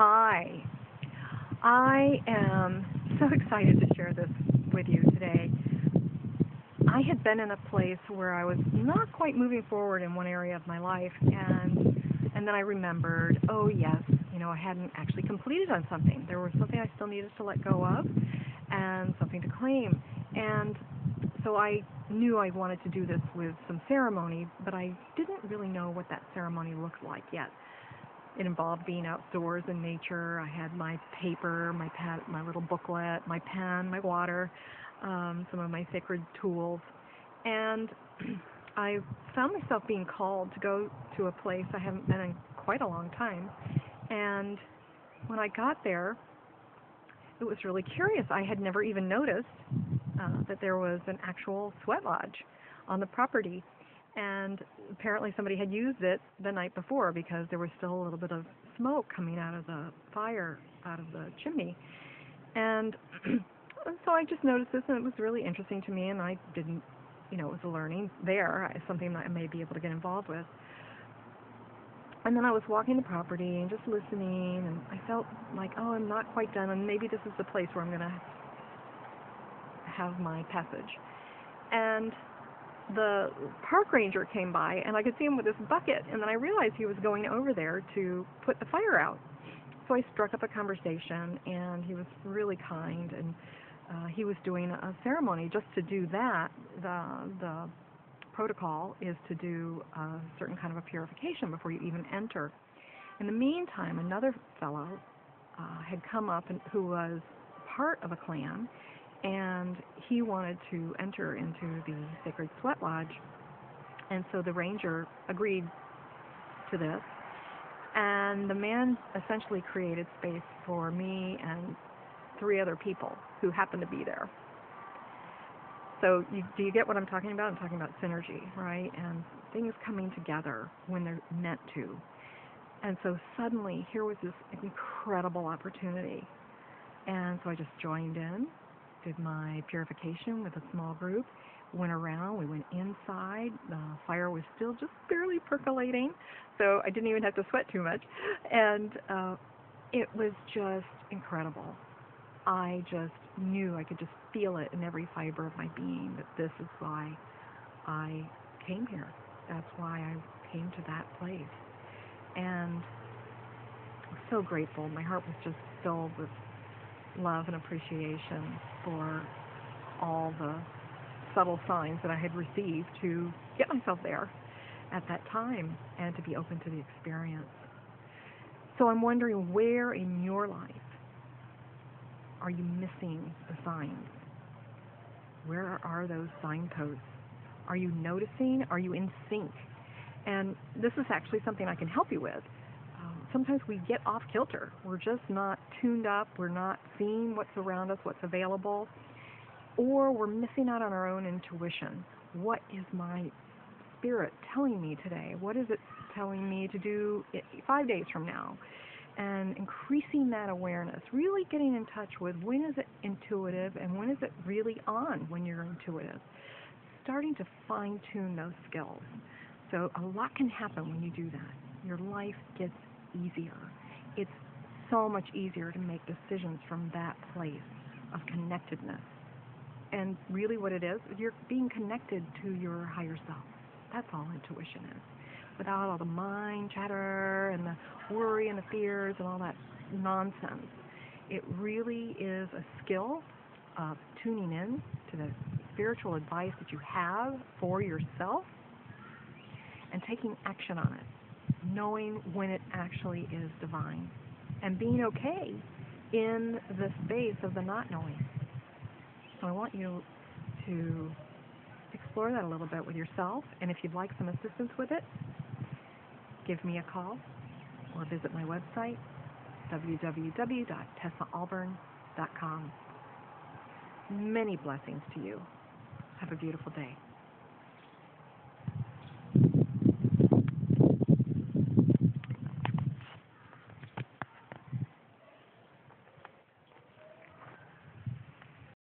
Hi. I am so excited to share this with you today. I had been in a place where I was not quite moving forward in one area of my life, and then I remembered, oh yes, I hadn't actually completed on something. There was something I still needed to let go of and something to claim. And so I knew I wanted to do this with some ceremony, but I didn't really know what that ceremony looked like yet. It involved being outdoors in nature. I had my paper, my little booklet, my pen, my water, some of my sacred tools. And I found myself being called to go to a place I haven't been in quite a long time. And when I got there, it was really curious. I had never even noticed that there was an actual sweat lodge on the property. And apparently somebody had used it the night before because there was still a little bit of smoke coming out of the fire, out of the chimney. And so I just noticed this, and it was really interesting to me, and I didn't, it was a learning there, something that I may be able to get involved with. And then I was walking the property and just listening, and I felt like, oh, I'm not quite done, and maybe this is the place where I'm going to have my passage. And the park ranger came by, and I could see him with this bucket, and then I realized he was going over there to put the fire out. So I struck up a conversation, and he was really kind, and he was doing a ceremony. Just to do that, the protocol is to do a certain kind of a purification before you even enter. In the meantime, another fellow had come up who was part of a clan, and he wanted to enter into the sacred sweat lodge, and so the ranger agreed to this, and the man essentially created space for me and 3 other people who happened to be there. So do you get what I'm talking about? I'm talking about synergy, right? And things coming together when they're meant to. And so suddenly here was this incredible opportunity, and so I just joined in, did my purification with a small group, went around, we went inside, the fire was still just barely percolating, so I didn't even have to sweat too much, and it was just incredible. I just knew, I could just feel it in every fiber of my being, that this is why I came here. That's why I came to that place. And I was so grateful. My heart was just filled with love and appreciation for all the subtle signs that I had received to get myself there at that time and to be open to the experience. So I'm wondering, where in your life are you missing the signs? Where are those signposts? Are you noticing? Are you in sync? And this is actually something I can help you with. Sometimes we get off kilter. We're just not tuned up. We're not seeing what's around us, what's available, or we're missing out on our own intuition. What is my spirit telling me today? What is it telling me to do 5 days from now? And increasing that awareness, really getting in touch with when is it intuitive and when is it really on when you're intuitive. Starting to fine-tune those skills. So a lot can happen when you do that. Your life gets easier. It's so much easier to make decisions from that place of connectedness. And really what it is, you're being connected to your higher self. That's all intuition is. Without all the mind chatter and the worry and the fears and all that nonsense. It really is a skill of tuning in to the spiritual advice that you have for yourself and taking action on it, knowing when it actually is divine, and being okay in the space of the not knowing. So I want you to explore that a little bit with yourself, and if you'd like some assistance with it, give me a call or visit my website, www.tessaalburn.com. Many blessings to you. Have a beautiful day.